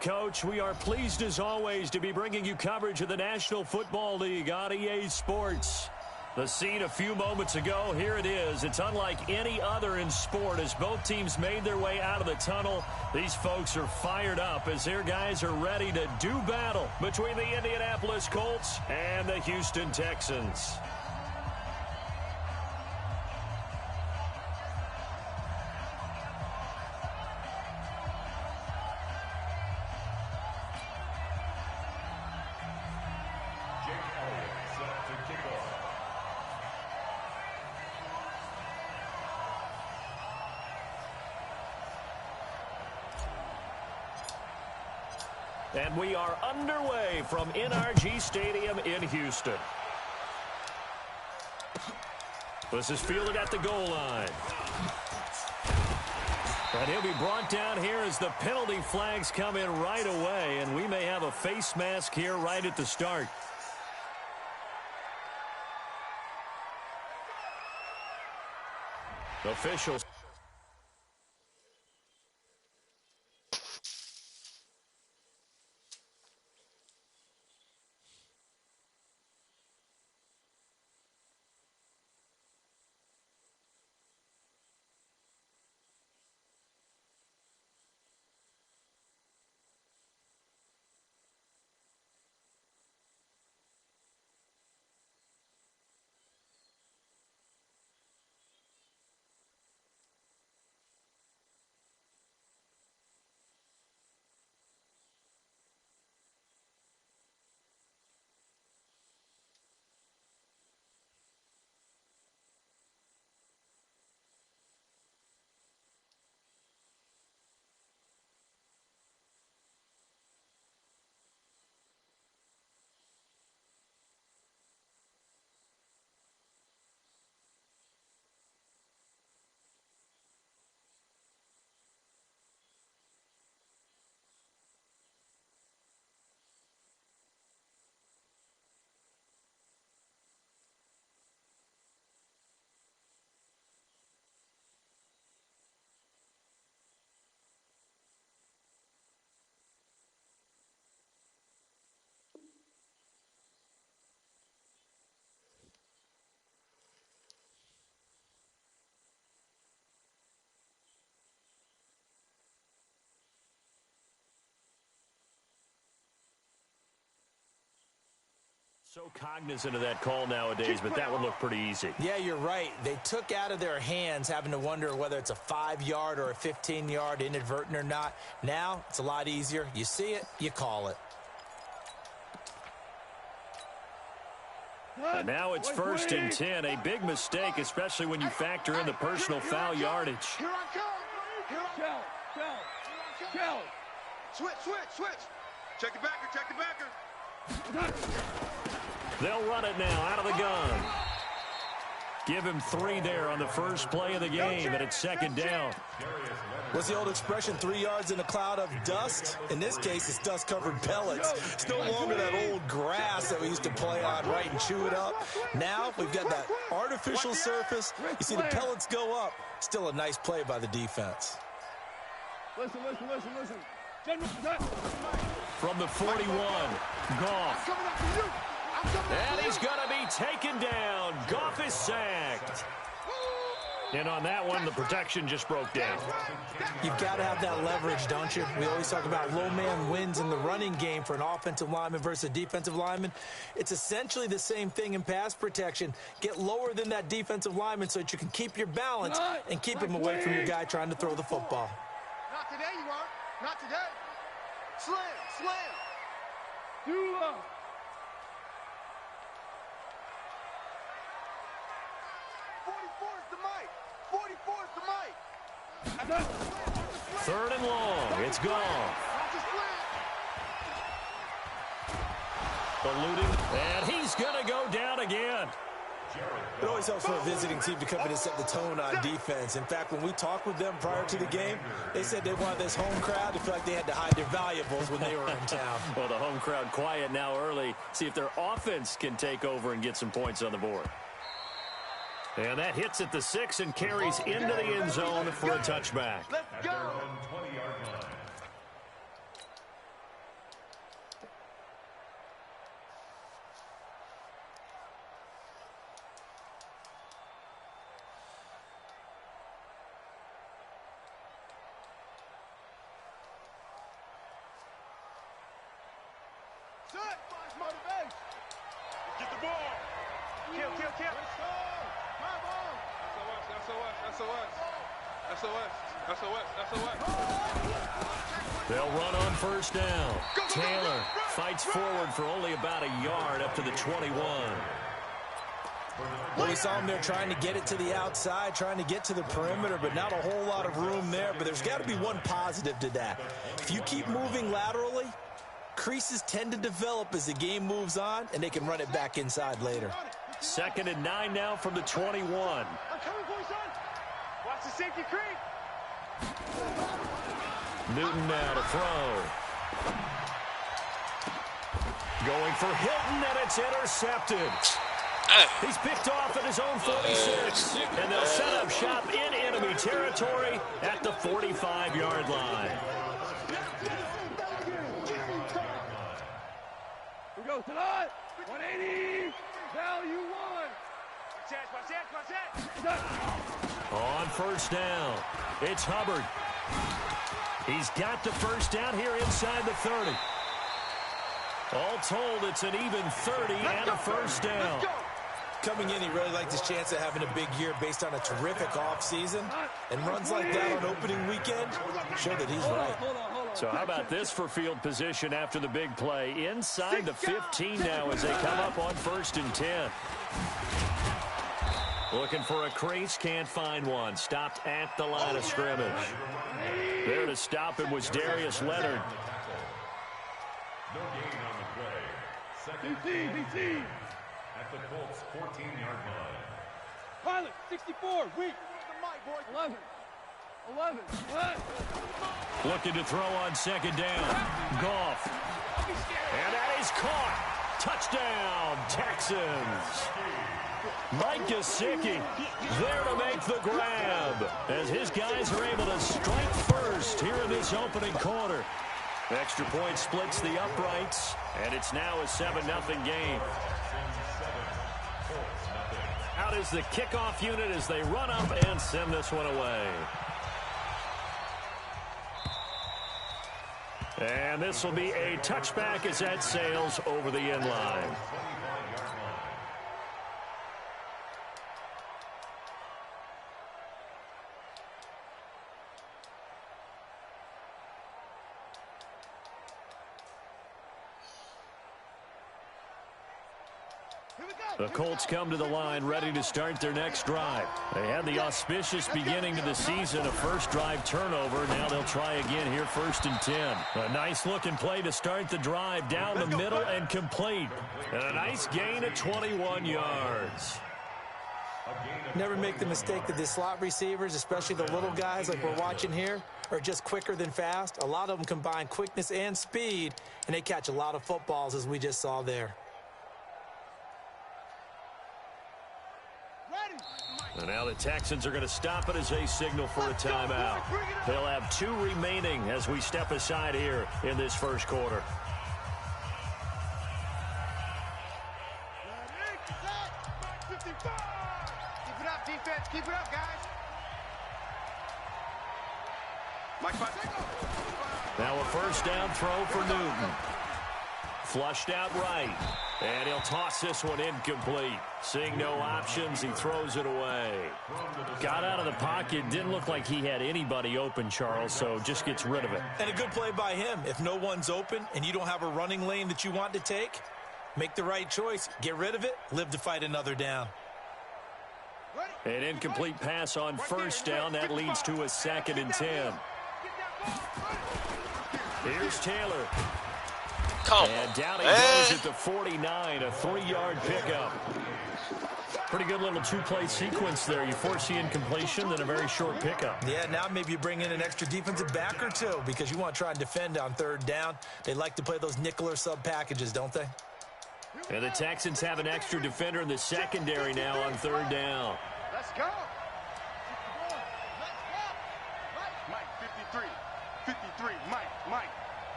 Coach. We are pleased, as always, to be bringing you coverage of the National Football League on EA Sports. The scene a few moments ago, here it is. It's unlike any other in sport as both teams made their way out of the tunnel. These folks are fired up as their guys are ready to do battle between the Indianapolis Colts and the Houston Texans. And we are underway from NRG Stadium in Houston. This is fielded at the goal line. And he'll be brought down here as the penalty flags come in right away, and we may have a face mask here right at the start. Officials. So cognizant of that call nowadays, but that one looked pretty easy. Yeah, you're right. They took out of their hands having to wonder whether it's a 5-yard or a 15-yard, inadvertent or not. Now, it's a lot easier. You see it, you call it. And now it's 1st and 10. A big mistake, especially when you factor in the personal foul yardage. Here I come. Go. Switch. Check the backer. They'll run it now out of the gun. Give him 3 there on the first play of the game, and it's 2nd down. What's the old expression, 3 yards in a cloud of dust? In this case, it's dust-covered pellets. It's no longer that old grass that we used to play on, right, and chew it up. Now we've got that artificial surface. You see the pellets go up. Still a nice play by the defense. Listen. From the 41, Goff. And he's going to be taken down. Goff is sacked. And on that one, the protection just broke down. You've got to have that leverage, don't you? We always talk about low man wins in the running game for an offensive lineman versus a defensive lineman. It's essentially the same thing in pass protection. Get lower than that defensive lineman so that you can keep your balance and keep him away from your guy trying to throw the football. Not today, you are. Not today. Slam. Do up. 44's the mic. 3rd and long. It's gone. Eluding, and he's going to go down again. It always helps for a visiting team to come in and set the tone on defense. In fact, when we talked with them prior to the game, they said they wanted this home crowd to feel like they had to hide their valuables when they were in town. Well, the home crowd quiet now early. See if their offense can take over and get some points on the board. And that hits at the 6 and carries into the end zone for a touchback. Let's go. Get the ball. Kill. They'll run on first down. Taylor fights forward for only about a yard up to the 21. Well, we saw him there trying to get it to the outside, trying to get to the perimeter, but not a whole lot of room there. But there's got to be one positive to that. If you keep moving laterally, creases tend to develop as the game moves on, and they can run it back inside later. 2nd and 9 now from the 21. I'm coming for you, son. Watch the safety creep. Newton now to throw. Going for Hilton, and it's intercepted. He's picked off at his own 46, and they'll set up shop in enemy territory at the 45-yard line. We go tonight. 180. Value 1. Watch that. On first down, it's Hubbard. He's got the first down here inside the 30. All told, it's an even 30 and a first down. Coming in, he really liked his chance of having a big year based on a terrific offseason. And runs like that on opening weekend show that he's right. So how about this for field position after the big play? Inside the 15 now as they come up on 1st and 10. Looking for a crease, can't find one. Stopped at the line of scrimmage. There to stop him was Darius Leonard. No gain on the play. 2-2. At the Colts 14-yard line. Pilot, 64, weak. 11. Looking to throw on 2nd down. Goff. And that is caught. Touchdown, Texans. Mike Gesicki there to make the grab as his guys are able to strike first here in this opening quarter. Extra point splits the uprights, and it's now a 7-0 game. Out is the kickoff unit as they run up and send this one away. And this will be a touchback as that sails over the end line. The Colts come to the line ready to start their next drive. They had the auspicious beginning to the season, a first drive turnover. Now they'll try again here 1st and 10. A nice looking play to start the drive down the middle and complete. And a nice gain of 21 yards. Never make the mistake that the slot receivers, especially the little guys like we're watching here, are just quicker than fast. A lot of them combine quickness and speed, and they catch a lot of footballs as we just saw there. And now the Texans are going to stop it as they signal for a timeout. They'll have 2 remaining as we step aside here in this first quarter. Keep it up, defense. Keep it up, guys. Now a first down throw for Newton. Flushed out right. And he'll toss this one incomplete. Seeing no options, he throws it away. Got out of the pocket. Didn't look like he had anybody open, Charles, so just gets rid of it. And a good play by him. If no one's open and you don't have a running lane that you want to take, make the right choice. Get rid of it. Live to fight another down. An incomplete pass on first down. That leads to a 2nd and 10. Here's Taylor. And down he goes at the 49, a 3-yard pickup. Pretty good little 2-play sequence there. You force the incompletion, then a very short pickup. Yeah, now maybe you bring in an extra defensive back or 2 because you want to try and defend on 3rd down. They like to play those nickel or sub packages, don't they? And the Texans have an extra defender in the secondary now on 3rd down. Let's go. Mike, 53, Mike.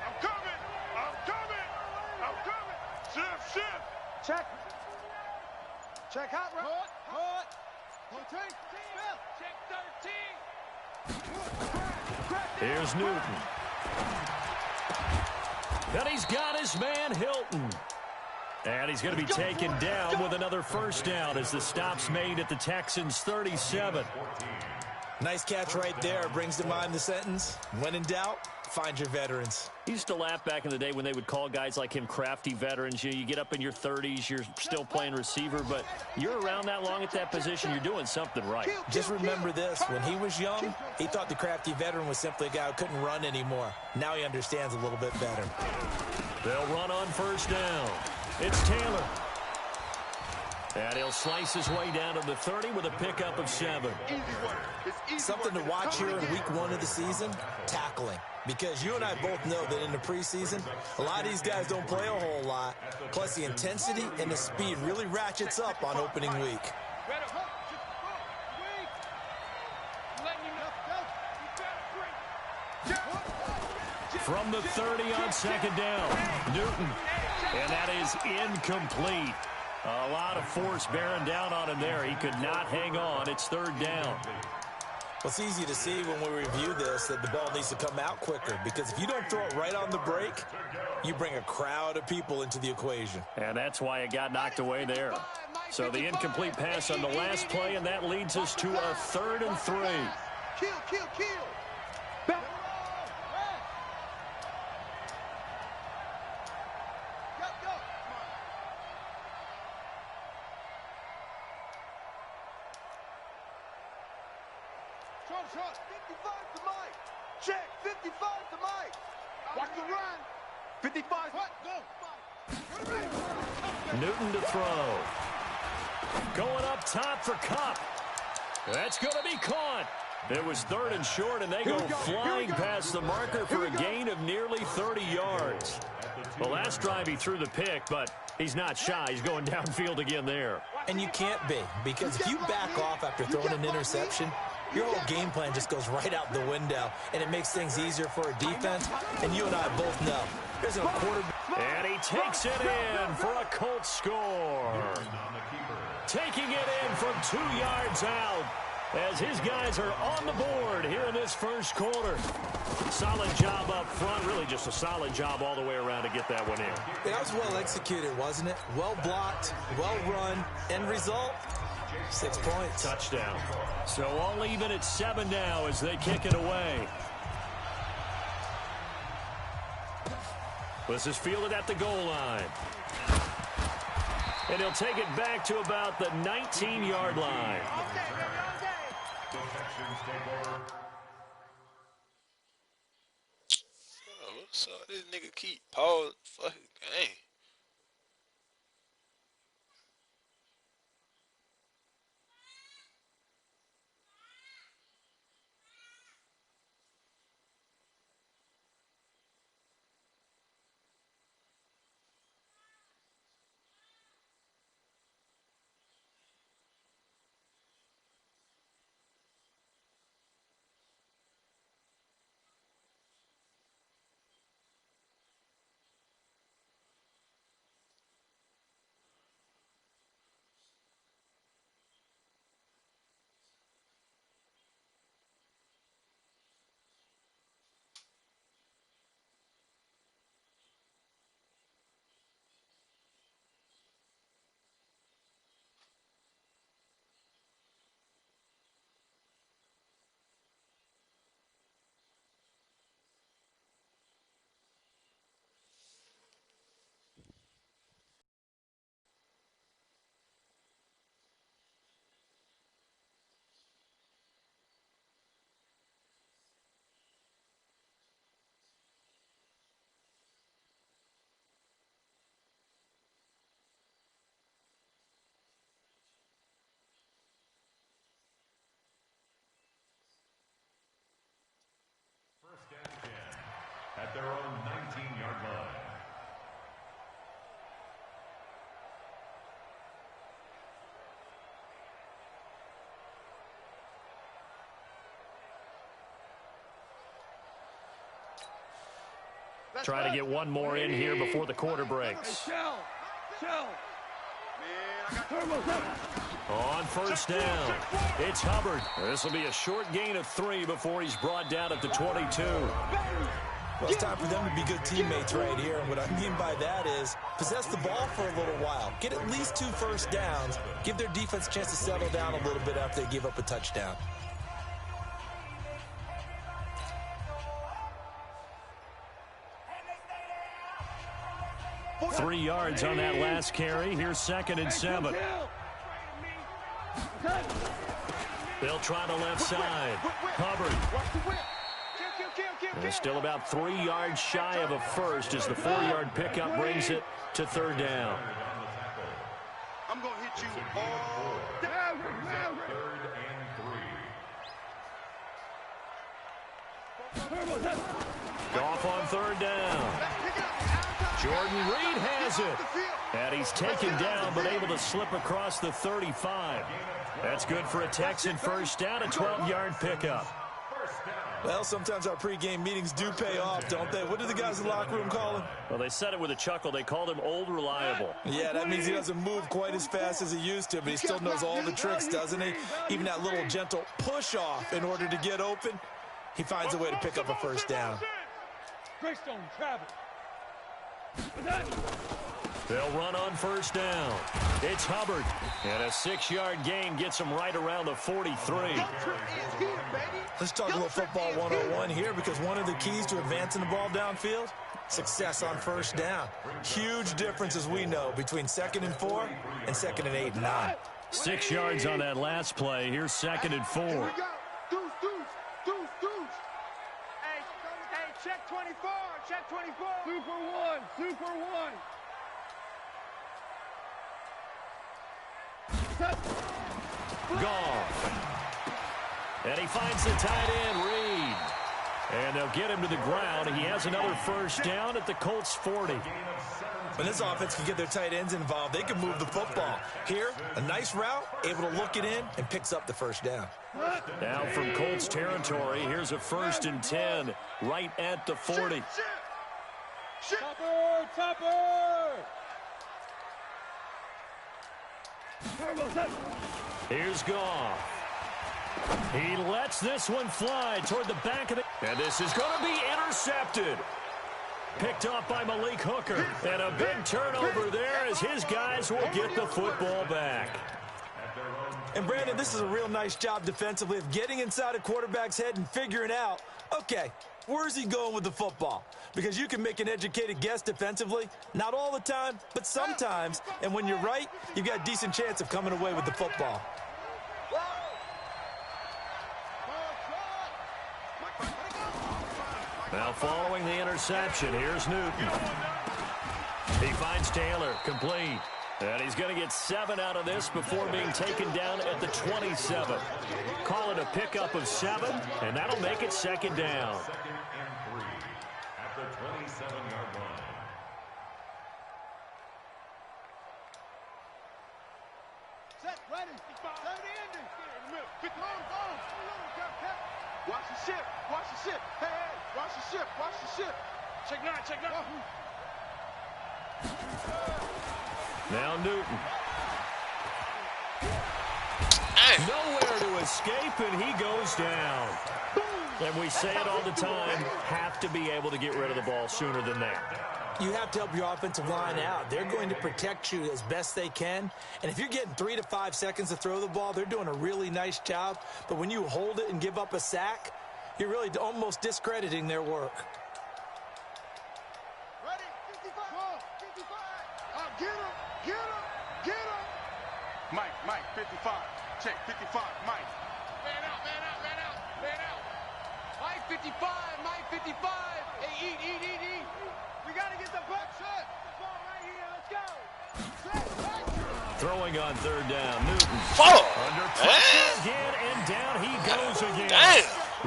I'm coming. Shift. Check hot, right? Hot. Check 13. Here's Newton. And he's got his man Hilton. And he's going to be taken down with another first down as the stop's made at the Texans' 37. Nice catch right there. Brings to mind the sentence, when in doubt, find your veterans. He used to laugh back in the day when they would call guys like him crafty veterans. You get up in your 30s, you're still playing receiver, but you're around that long at that position, you're doing something right. Just remember this, when he was young, he thought the crafty veteran was simply a guy who couldn't run anymore. Now he understands a little bit better. They'll run on first down. It's Taylor. And he'll slice his way down to the 30 with a pickup of 7. Something to watch here in week 1 of the season, tackling. Because you and I both know that in the preseason, a lot of these guys don't play a whole lot. Plus the intensity and the speed really ratchets up on opening week. From the 30 on second down, Newton. And that is incomplete. A lot of force bearing down on him there. He could not hang on. It's third down. Well, it's easy to see when we review this that the ball needs to come out quicker, because if you don't throw it right on the break, you bring a crowd of people into the equation. And that's why it got knocked away there. So the incomplete pass on the last play, and that leads us to a 3rd and 3. Kill. Back. Go. Short. 55 to Mike. Check. 55 to Mike. Watch the run. 55. What? Go. Newton to throw. Going up top for Cup. That's going to be caught. It was 3rd and short, and they go flying past the marker for a gain of nearly 30 yards. The last drive he threw the pick, but he's not shy. He's going downfield again there. And you can't be, because if you back off after throwing an interception, your whole game plan just goes right out the window, and it makes things easier for a defense, and you and I both know. There's no quarterback. And he takes it in for a Colts score. Taking it in from 2 yards out as his guys are on the board here in this first quarter. Solid job up front, really just a solid job all the way around to get that one in. That was well executed, wasn't it? Well blocked, well run, end result, 6 points. Touchdown. So all even at 7 now as they kick it away. This is fielded at the goal line. And he'll take it back to about the 19-yard line. So this nigga keep pause fucking game. At their own 19-yard line. Try to get one more in here before the quarter breaks. On first down, it's Hubbard. This will be a short gain of 3 before he's brought down at the 22. Well, it's time for them to be good teammates right here. And what I mean by that is possess the ball for a little while. Get at least 2 first downs. Give their defense a chance to settle down a little bit after they give up a touchdown. Three yards on that last carry. Here's 2nd and 7. They'll try the left side. Hubbard. They're still about 3 yards shy of a first as the 4-yard pickup brings it to 3rd down. I'm going to hit you all down. 3rd and 3. Goff on 3rd down. Jordan Reed has it. And he's taken down but able to slip across the 35. That's good for a Texan first down, a 12-yard pickup. Well, sometimes our pregame meetings do pay off, don't they? What do the guys in the locker room call him? Well, they said it with a chuckle. They called him Old Reliable. Yeah, that means he doesn't move quite as fast as he used to, but he still knows all the tricks, doesn't he? Even that little gentle push-off in order to get open, he finds a way to pick up a first down. Greystone, travel. They'll run on 1st down. It's Hubbard. And a 6-yard gain gets him right around the 43. Let's talk a little football 101 here, because one of the keys to advancing the ball downfield, success on 1st down. Huge difference, as we know, between 2nd and 4 and 2nd and 8 and 9. 6 yards on that last play. Here's 2nd and 4. Deuce. Hey, check 24. Check 24. 2 for 1. 2 for 1. Goff. And he finds the tight end, Reed. And they'll get him to the ground. He has another first down at the Colts 40. When this offense can get their tight ends involved, they can move the football. Here, a nice route, able to look it in, and picks up the first down. Now from Colts territory, here's a 1st and 10 right at the 40. Topper! Here's Goff. He lets this one fly toward the back of it. And this is going to be intercepted. Picked off by Malik Hooker. And a big turnover there as his guys will get the football back. And, Brandon, this is a real nice job defensively of getting inside a quarterback's head and figuring out, okay, where's he going with the football? Because you can make an educated guess defensively. Not all the time, but sometimes. And when you're right, you've got a decent chance of coming away with the football. Now following the interception, here's Newton. He finds Taylor, complete. And he's going to get 7 out of this before being taken down at the 27. Call it a pickup of 7, and that'll make it 2nd down. 2nd and 3 at the 27-yard line. Set, ready. Third ending. Watch the ship. Watch the ship. Hey, watch the ship. Watch the ship. Check 9, check 9. Now Newton. Nowhere to escape, and he goes down. And we say it all the time, have to be able to get rid of the ball sooner than that. You have to help your offensive line out. They're going to protect you as best they can. And if you're getting 3 to 5 seconds to throw the ball, they're doing a really nice job. But when you hold it and give up a sack, you're really almost discrediting their work. Ready? 55. 55. Get him. Get him. Get him. Mike, 55. Check, 55, Mike. Man out. Mike 55. Hey, eat. We got to get the buck set. Ball right here. Let's go. Set. Throwing on 3rd down, Newton. Under Oh! pressure again, and down he goes again. Damn.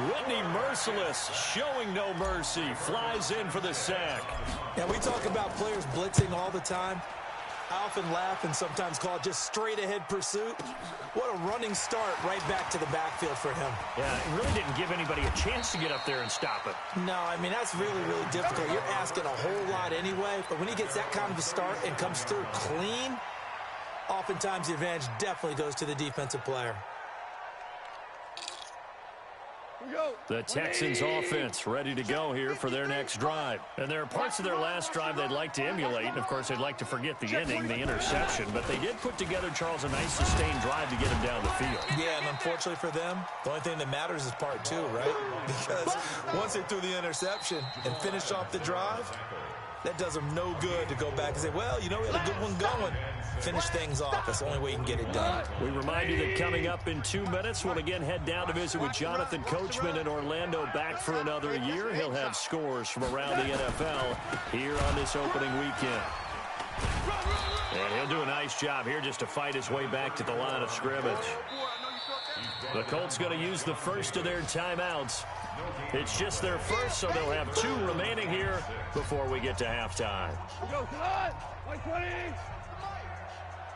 Whitney Merciless, showing no mercy, flies in for the sack. Yeah, we talk about players blitzing all the time. I often laugh and sometimes call it just straight-ahead pursuit. What a running start right back to the backfield for him. Yeah, it really didn't give anybody a chance to get up there and stop it. No, I mean, that's really, really difficult. You're asking a whole lot anyway, but when he gets that kind of a start and comes through clean, oftentimes the advantage definitely goes to the defensive player. The Texans offense ready to go here for their next drive. And there are parts of their last drive they'd like to emulate. And, of course, they'd like to forget the inning, the interception. But they did put together, Charles, a nice sustained drive to get him down the field. Yeah, and unfortunately for them, the only thing that matters is part two, right? Because once they threw the interception and finished off the drive, that does them no good to go back and say, well, you know, we had a good one going. Finish things off. That's the only way you can get it done. We remind you that coming up in 2 minutes, we'll again head down to visit with Jonathan Coachman in Orlando, back for another year. He'll have scores from around the NFL here on this opening weekend. And he'll do a nice job here just to fight his way back to the line of scrimmage. The Colts going to use the first of their timeouts. It's just their first, so they'll have 2 remaining here before we get to halftime.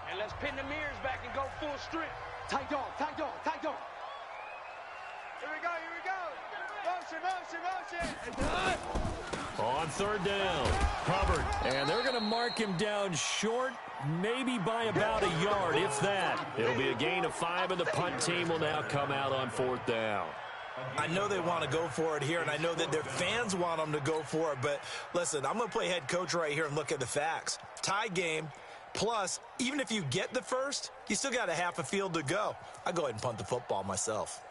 And let's pin the mirrors back and go full strip. Tight dog, tight dog, tight dog. Here we go, here we go. Motion, motion, motion. On third down, Hubbard. And they're going to mark him down short, maybe by about a yard, if that. It'll be a gain of 5, and the punt team will now come out on 4th down. I know they want to go for it here, and I know that their fans want them to go for it. But, listen, I'm going to play head coach right here and look at the facts. Tie game. Plus, even if you get the first, you still got a half a field to go. I go ahead and punt the football myself.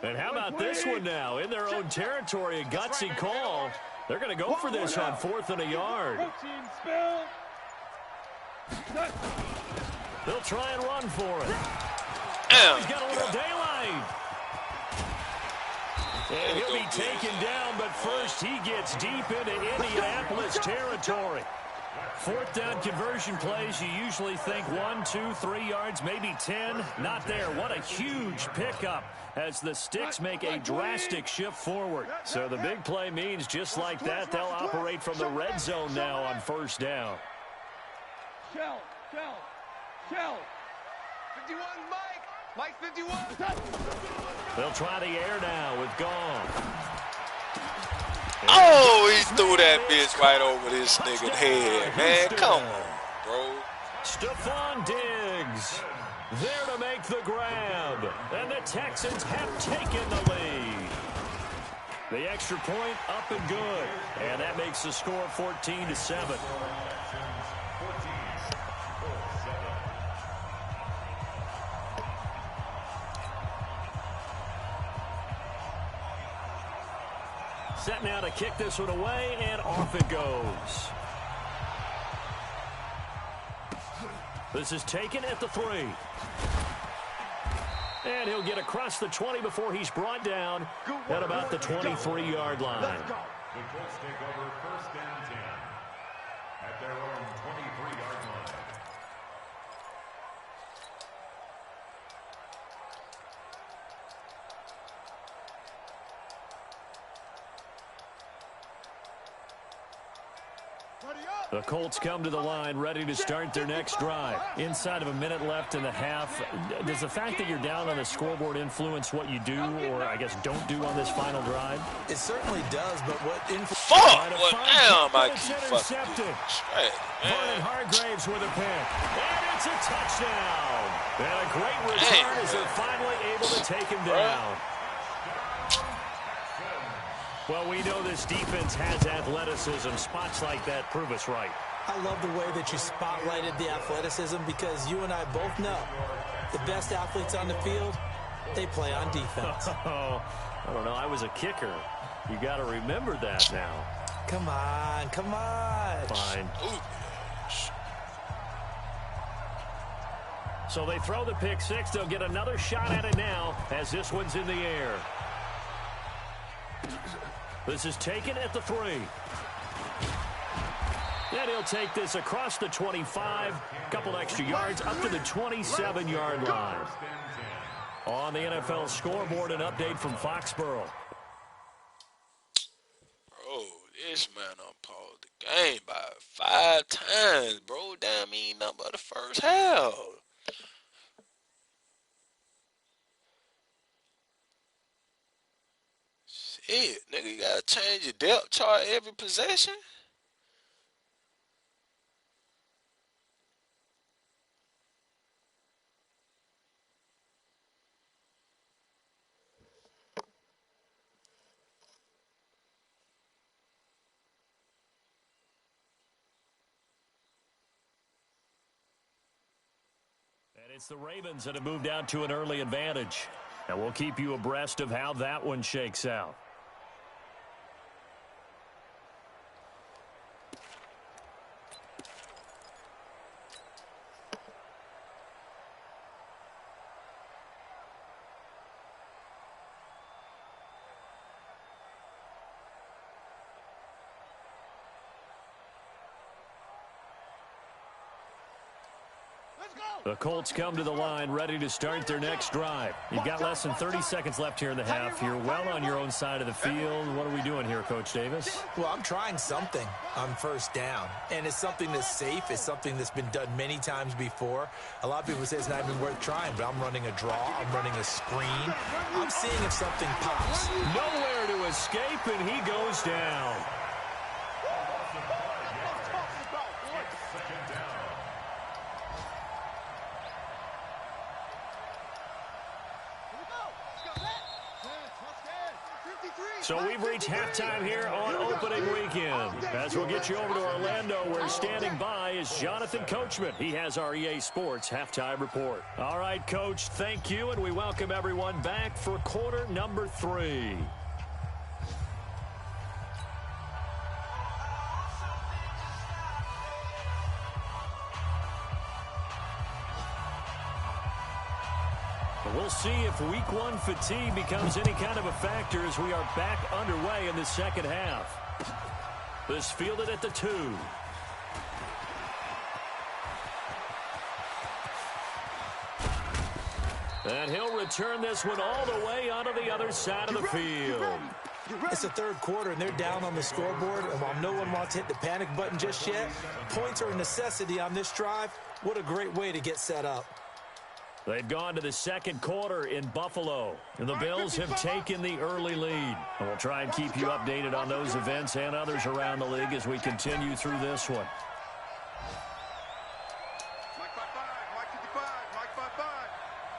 And how about this one now? In their own territory, a gutsy call. They're going to go for this on 4th and a yard. They'll try and run for it. He's got a little daylight. And he'll be taken down, but first he gets deep into Indianapolis territory. 4th down conversion plays, you usually think 1, 2, 3 yards, maybe 10. Not there. What a huge pickup as the Sticks make a drastic shift forward. So the big play means just like that, they'll operate from the red zone now on 1st down. Shell. 51, Mike 51. They'll try the air now with Gong. Oh, he threw that bitch right over this nigga's head, man. Come on, bro. Stephon Diggs there to make the grab. And the Texans have taken the lead. The extra point up and good. And that makes the score 14-7. Set now to kick this one away, and off it goes. This is taken at the 3. And he'll get across the 20 before he's brought down at about the 23-yard line. The Colts take over 1st and 10 at their own 23-yard line. The Colts come to the line ready to start their next drive. Inside of a minute left in the half, does the fact that you're down on the scoreboard influence what you do or, I guess, don't do on this final drive? It certainly does, but what Fuck! What damn, I keep fucking straight. Vernon Hargraves with a pick. And it's a touchdown. And a great return as they're finally able to take him down. Well, we know this defense has athleticism. Spots like that prove us right. I love the way that you spotlighted the athleticism because you and I both know the best athletes on the field, they play on defense. Oh, I don't know. I was a kicker. You got to remember that now. Come on. Fine. So they throw the pick 6. They'll get another shot at it now as this one's in the air. This is taken at the 3. And he'll take this across the 25. Couple extra yards up to the 27-yard line. On the NFL scoreboard, an update from Foxborough. Bro, this man unpaused the game by 5 times, bro. Damn, he ain't nothing but the first half. Shit, nigga, you gotta change your depth chart every possession? It's the Ravens that have moved out to an early advantage. And we'll keep you abreast of how that one shakes out. The Colts come to the line, ready to start their next drive. You've got less than 30 seconds left here in the half. You're well on your own side of the field. What are we doing here, Coach Davis? Well, I'm trying something on first down, and it's something that's safe. It's something that's been done many times before. A lot of people say it's not even worth trying, but I'm running a draw. I'm running a screen. I'm seeing if something pops. Nowhere to escape, and he goes down. So we've reached halftime here on opening weekend. As we'll get you over to Orlando, where standing by is Jonathan Coachman. He has our EA Sports halftime report. All right, Coach, thank you, and we welcome everyone back for quarter number 3. We'll see if week 1 fatigue becomes any kind of a factor as we are back underway in the second half. This fielded at the 2. And he'll return this one all the way onto the other side of the field. It's the third quarter, and they're down on the scoreboard. And while no one wants to hit the panic button just yet, points are a necessity on this drive. What a great way to get set up. They've gone to the second quarter in Buffalo, and the Bills have taken the early lead. And we'll try and keep you updated on those events and others around the league as we continue through this one. Mike 55, Mike 55, Mike 55.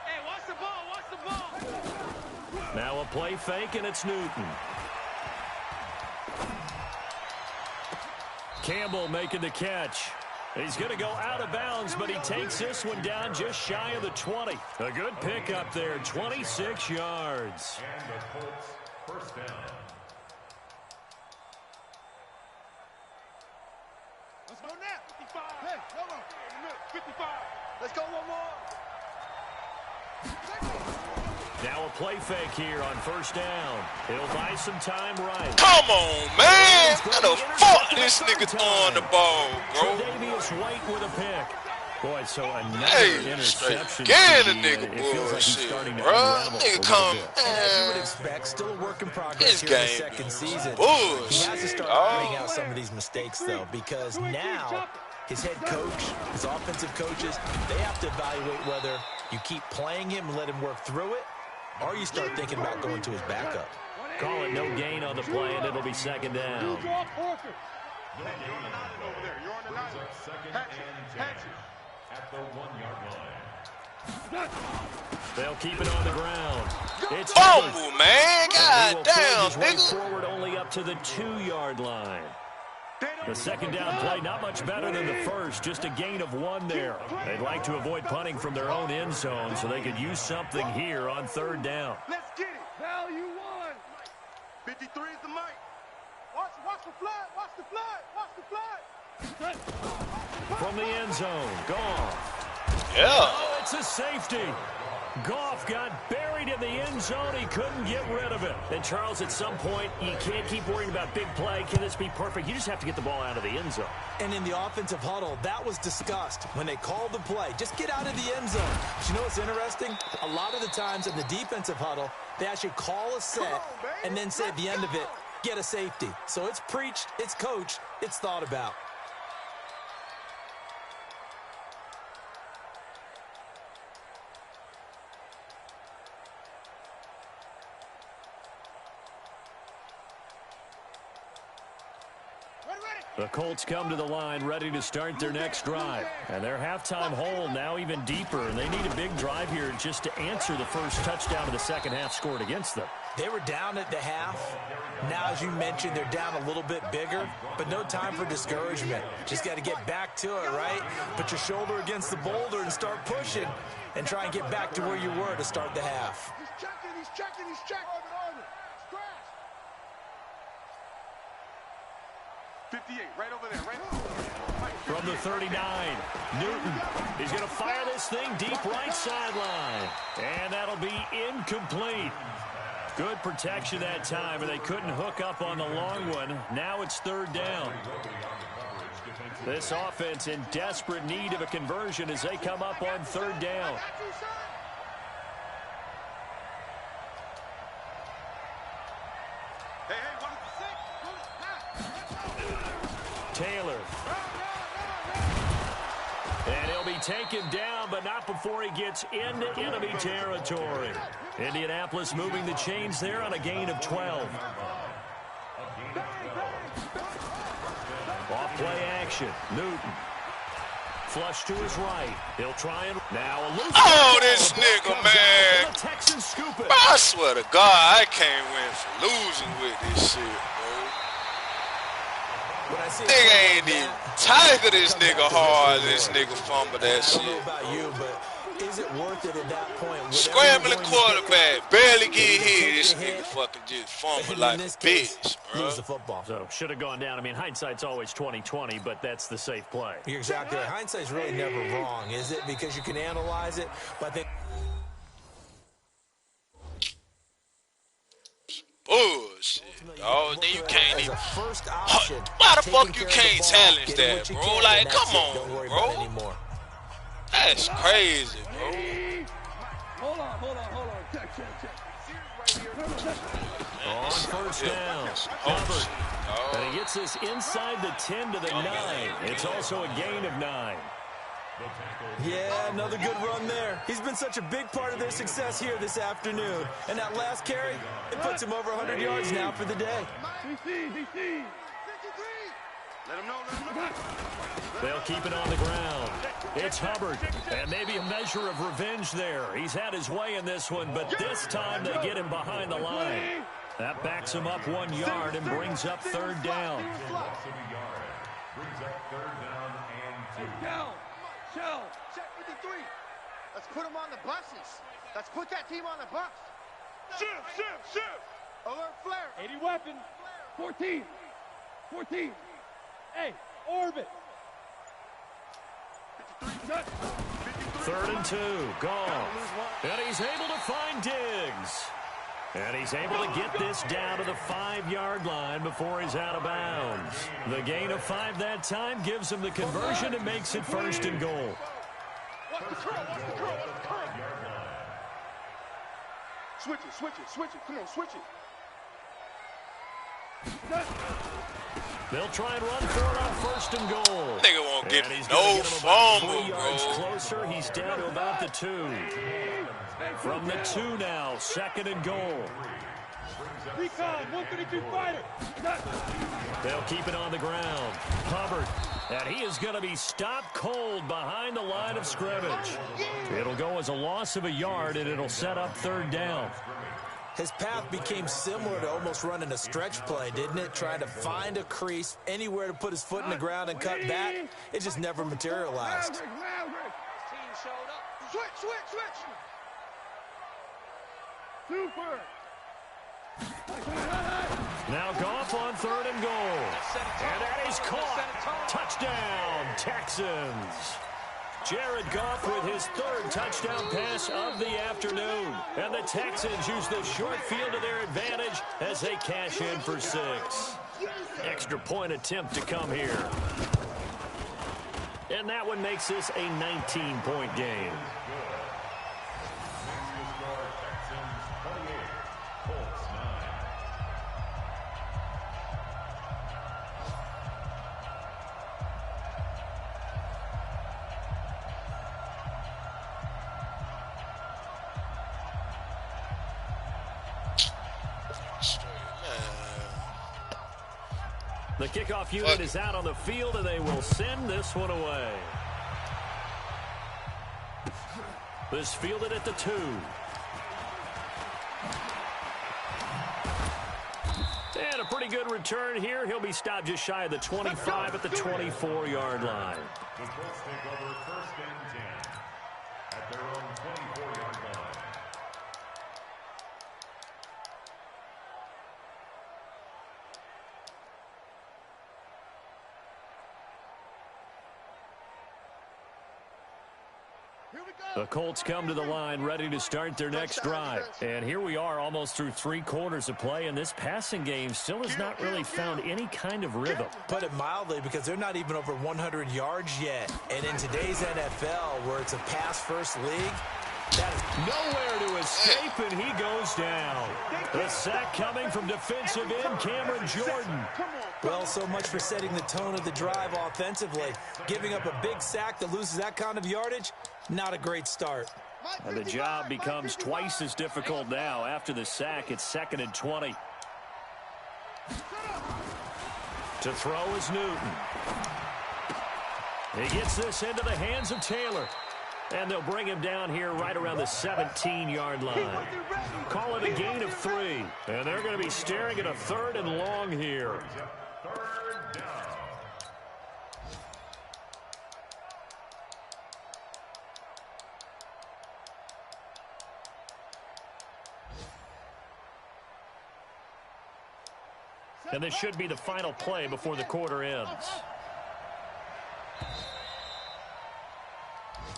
Hey, watch the ball, watch the ball. Now a play fake, and it's Newton. Campbell making the catch. He's going to go out of bounds, but he takes this one down just shy of the 20. A good pickup there, 26 yards. And the Colts first down. Let's go now. 55. Hey, come on. 55. Let's go one more. Now a play fake here on first down. He'll buy some time right. Come on, man. How the fuck this nigga on the ball, bro? Tre'Davious White with a pick. Boy, so another Hey, interception. again a to nigga it feels like he's bullshit, starting to bro. unravel a Nigga little come, bit. And as you would expect, still a work in progress This here in the game second is season. bullshit, He has to start dog. pointing out some of these mistakes, though, because now his head coach, his offensive coaches, they have to evaluate whether you keep playing him and let him work through it, or you start thinking about going to his backup. Call it no gain on the play, and it'll be second down. You're on the 9 over there. You're on the 9. Second Hatch it. and 10 Hatch it. at the 1-yard line. They'll keep it on the ground. It's Fumble, man. And he God will damn, push his way nigga. forward only up to the 2-yard line. The second down play, not much better than the first, just a gain of 1 there. They'd like to avoid punting from their own end zone so they could use something here on third down. Let's get it. Value 1. 53 is the mic. Watch the flag. Watch the flag. Watch the flag. From the end zone, Goff. Yeah. Oh, it's a safety. Goff got buried in the end zone. He couldn't get rid of it. And, Charles, at some point, you can't keep worrying about big play. Can this be perfect? You just have to get the ball out of the end zone. And in the offensive huddle, that was discussed when they called the play. Just get out of the end zone. But you know what's interesting? A lot of the times in the defensive huddle, they actually call a set and then say at the end of it, get a safety. So it's preached, it's coached, it's thought about. The Colts come to the line ready to start their next drive. And their halftime hole now even deeper. And they need a big drive here just to answer the first touchdown of the second half scored against them. They were down at the half. Now, as you mentioned, they're down a little bit bigger, but no time for discouragement. Just got to get back to it, right? Put your shoulder against the boulder and start pushing and try and get back to where you were to start the half. He's checking, he's checking, he's checking. 58, right over there, right over there. From the 39, Newton. He's going to fire this thing deep right sideline. And that'll be incomplete. Good protection that time, and they couldn't hook up on the long one. Now it's third down. This offense in desperate need of a conversion as they come up on third down. Taylor. And he'll be taken down, but not before he gets into enemy territory. Indianapolis moving the chains there on a gain of 12. Off play action. Newton. Flush to his right. He'll try and now a loose. Oh, this nigga, man. The Texans scoop it. I swear to God, I can't win for losing with this shit, bro. Nigga ain't even tiger this nigga hard. This nigga fumble that shit. I don't know about you, but is it worth it at that point? Scrambling quarterback, barely get hit. This nigga fucking just fumble like a bitch, bro. Lose the football. So should have gone down. I mean, hindsight's always 20/20, but that's the safe play. You're exactly right. Hindsight's really never wrong, is it? Because you can analyze it, but I think bullshit. Oh, then you can't even. Why the fuck you can't challenge that, bro? Like, come on, bro. That's crazy, bro. Hold on. Check. On first down. Covered. And he gets this inside the 10 to the 9. It's also a gain of 9. Yeah, another good run there. He's been such a big part of their success here this afternoon. And that last carry, it puts him over 100 yards now for the day. DC. Let him know. They'll keep it on the ground. It's Hubbard. And maybe a measure of revenge there. He's had his way in this one, but this time they get him behind the line. That backs him up 1 yard and brings up third down. Shell. Check 53. Let's put them on the buses. Let's put that team on the bus. Shift. Alert flare. 80 weapon. 14. Hey, orbit. 53. Third and 2. Gone. And he's able to find Diggs. And he's able to get this down to the 5-yard line before he's out of bounds. The gain of 5 that time gives him the conversion and makes it first and goal. Watch the curl. Switch it. Come on, switch it. They'll try and run for it on first and goal. Nigga won't give And me he's no gonna get him about 3 fumble, yards bro. closer. He's down to about the 2. From the 2 now, second and goal. Recon, 132 fighter. They'll keep it on the ground. Hubbard, and he is going to be stopped cold behind the line of scrimmage. It'll go as a loss of a yard, and it'll set up third down. His path became similar to almost running a stretch play, didn't it? Trying to find a crease, anywhere to put his foot in the ground and cut back. It just never materialized. Team showed up. Switch. Super. Now Goff on third and goal. And that is caught. Touchdown, Texans. Jared Goff with his 3rd touchdown pass of the afternoon. And the Texans use the short field to their advantage as they cash in for 6. Extra point attempt to come here. And that one makes this a 19-point game. The kickoff unit is out on the field, and they will send this one away. This fielded at the 2. And a pretty good return here. He'll be stopped just shy of the 25 at the 24-yard line. The Colts take over first and 10 at their own 24-yard line. The Colts come to the line ready to start their next drive. And here we are almost through 3 quarters of play, and this passing game still has not really found any kind of rhythm. Put it mildly, because they're not even over 100 yards yet. And in today's NFL, where it's a pass-first league, that is nowhere to escape, and he goes down. The sack coming from defensive end Cameron Jordan. Well, so much for setting the tone of the drive offensively. Giving up a big sack that loses that kind of yardage, not a great start. And the job becomes twice as difficult now. After the sack, it's 2nd and 20. To throw is Newton. He gets this into the hands of Taylor. And they'll bring him down here right around the 17-yard line. Call it a gain of 3. And they're going to be staring at a 3rd and long here. Third down. And this should be the final play before the quarter ends.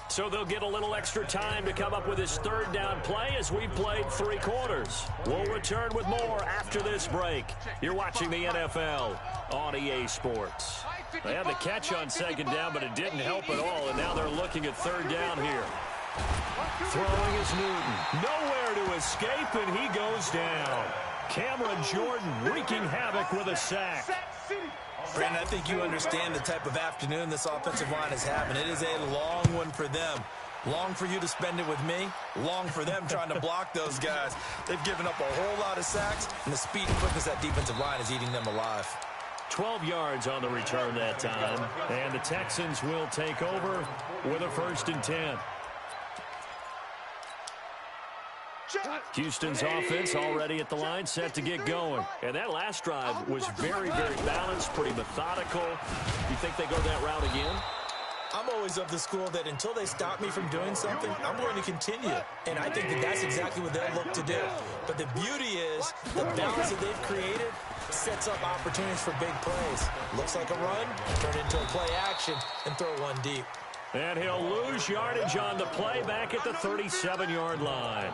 So they'll get a little extra time to come up with his 3rd down play as we've played 3 quarters. We'll return with more after this break. You're watching the NFL on EA Sports. They had the catch on 2nd down, but it didn't help at all, and now they're looking at 3rd down here. Throwing is Newton. Nowhere to escape, and he goes down. Cameron Jordan wreaking havoc with a sack. Brandon, I think you understand the type of afternoon this offensive line is having. It is a long one for them. Long for you to spend it with me. Long for them trying to block those guys. They've given up a whole lot of sacks, and the speed and quickness of that defensive line is eating them alive. 12 yards on the return that time. And the Texans will take over with a 1st and 10. Houston's offense already at the line, set to get going. And that last drive was very, very balanced, pretty methodical. You think they go that route again? I'm always of the school that until they stop me from doing something, I'm going to continue. And I think that that's exactly what they'll look to do. But the beauty is the balance that they've created sets up opportunities for big plays. Looks like a run, turn it into a play action, and throw one deep. And he'll lose yardage on the play back at the 37-yard line.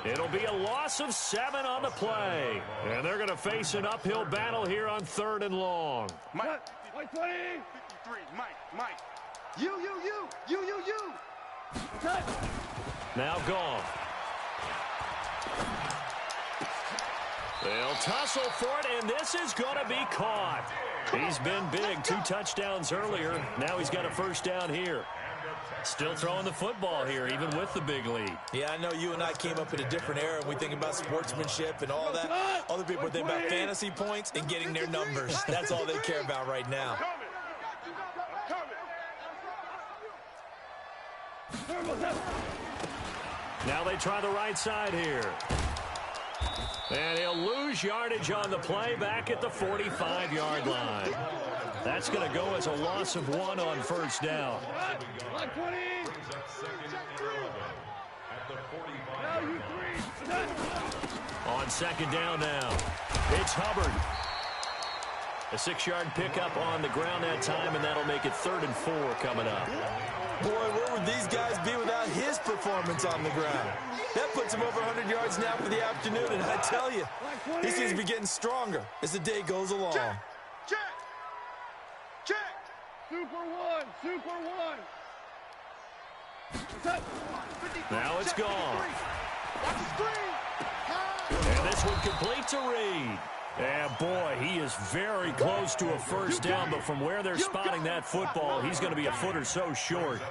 It'll be a loss of 7 on the play. And they're going to face an uphill battle here on 3rd and long. Mike 20. 53, Mike. You. Now gone. They'll tussle for it, and this is going to be caught. He's been big, 2 touchdowns earlier. Now he's got a 1st down here. Still throwing the football here, even with the big lead. Yeah, I know you and I came up in a different era, and we think about sportsmanship and all that. Other people think about fantasy points and getting their numbers. That's all they care about right now. Now they try the right side here. And he'll lose yardage on the play back at the 45-yard line. That's going to go as a loss of 1 on 1st down. On 2nd down now, it's Hubbard. A 6-yard pickup on the ground that time, and that'll make it 3rd and 4 coming up. Boy, where would these guys be without his performance on the ground? That puts him over 100 yards now for the afternoon, and I tell you, he seems to be getting stronger as the day goes along. Check. Super one. Now it's gone. And this one complete to Reed. And boy, he is very close to a first down, but from where they're spotting that football, he's going to be a foot or so short.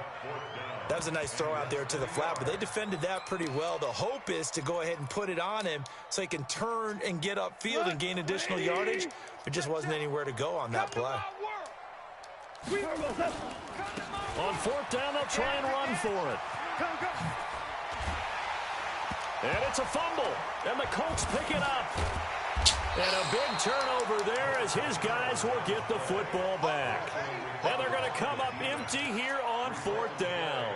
That was a nice throw out there to the flat, but they defended that pretty well. The hope is to go ahead and put it on him so he can turn and get upfield and gain additional yardage. There just wasn't anywhere to go on that play. On fourth down, they'll try and run for it. And it's a fumble, and the Colts pick it up. And a big turnover there as his guys will get the football back. And they're going to come up empty here on fourth down.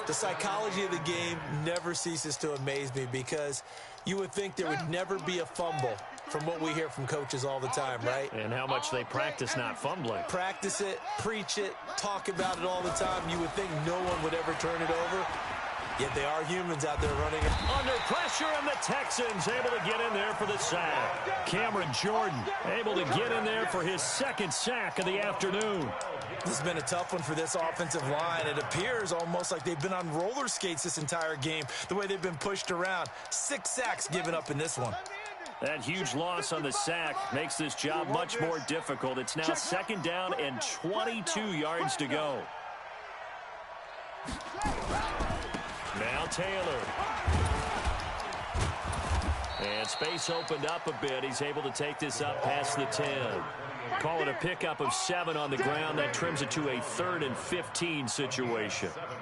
The psychology of the game never ceases to amaze me because you would think there would never be a fumble from what we hear from coaches all the time, right? And how much they practice not fumbling. Practice it, preach it, talk about it all the time. You would think no one would ever turn it over. Yet they are humans out there running it. Under pressure, and the Texans able to get in there for the sack. Cameron Jordan able to get in there for his second sack of the afternoon. This has been a tough one for this offensive line. It appears almost like they've been on roller skates this entire game, the way they've been pushed around. 6 sacks given up in this one. That huge loss on the sack makes this job much more difficult. It's now second down and 22 yards to go. Now Taylor. And space opened up a bit. He's able to take this up past the 10. Call it a pickup of 7 on the ground. That trims it to a 3rd and 15 situation. 7 yards.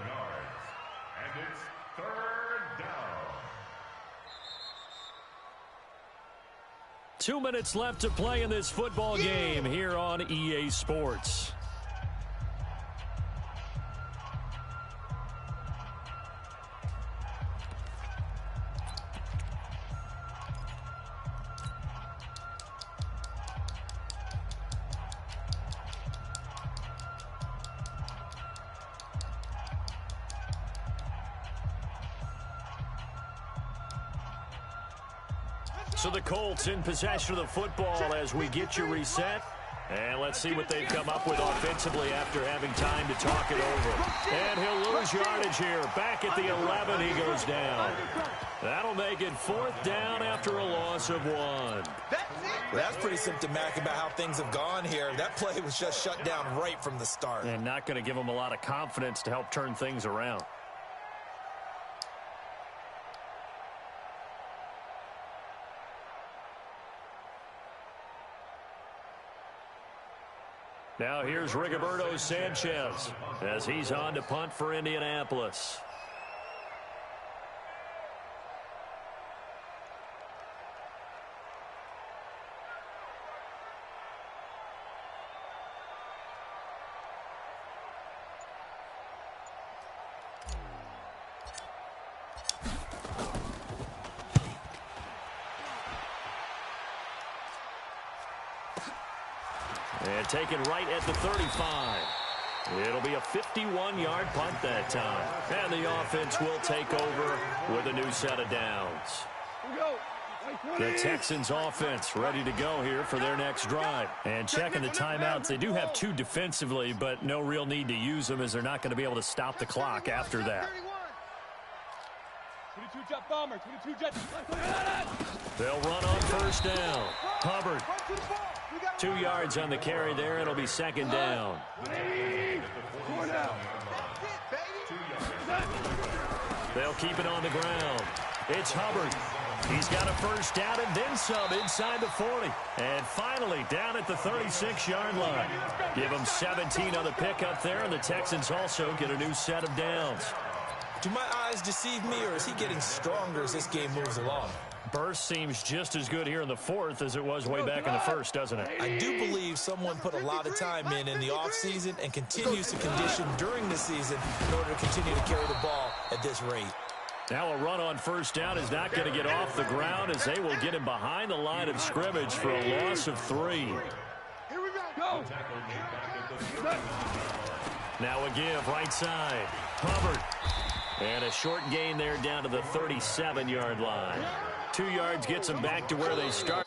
And it's 3rd down. 2 minutes left to play in this football game here on EA Sports. So the Colts in possession of the football as we get you reset. And let's see what they've come up with offensively after having time to talk it over. And he'll lose yardage here. Back at the 11, he goes down. That'll make it 4th down after a loss of 1. Well, that's pretty symptomatic about how things have gone here. That play was just shut down right from the start. And not going to give them a lot of confidence to help turn things around. Now here's Rigoberto Sanchez as he's on to punt for Indianapolis. And taken right at the 35. It'll be a 51-yard punt that time. And the offense will take over with a new set of downs. The Texans offense ready to go here for their next drive. And checking the timeouts, they do have 2 defensively, but no real need to use them as they're not going to be able to stop the clock after that. 22-jet bomber, 22-jet. They'll run on first down. Hubbard. 2 yards on the carry there. It'll be 2nd down. They'll keep it on the ground. It's Hubbard. He's got a first down and then some inside the 40. And finally down at the 36-yard line. Give them 17 on the pickup there, and the Texans also get a new set of downs. Do my eyes deceive me, or is he getting stronger as this game moves along? Burst seems just as good here in the 4th as it was way back in the 1st, doesn't it? I do believe someone put a lot of time in the offseason and continues to condition during the season in order to continue to carry the ball at this rate. Now a run on first down is not going to get off the ground as they will get him behind the line of scrimmage for a loss of 3. Here we go. Now a give right side. Hubbard. And a short gain there down to the 37-yard line. 2 yards gets them back to where they start.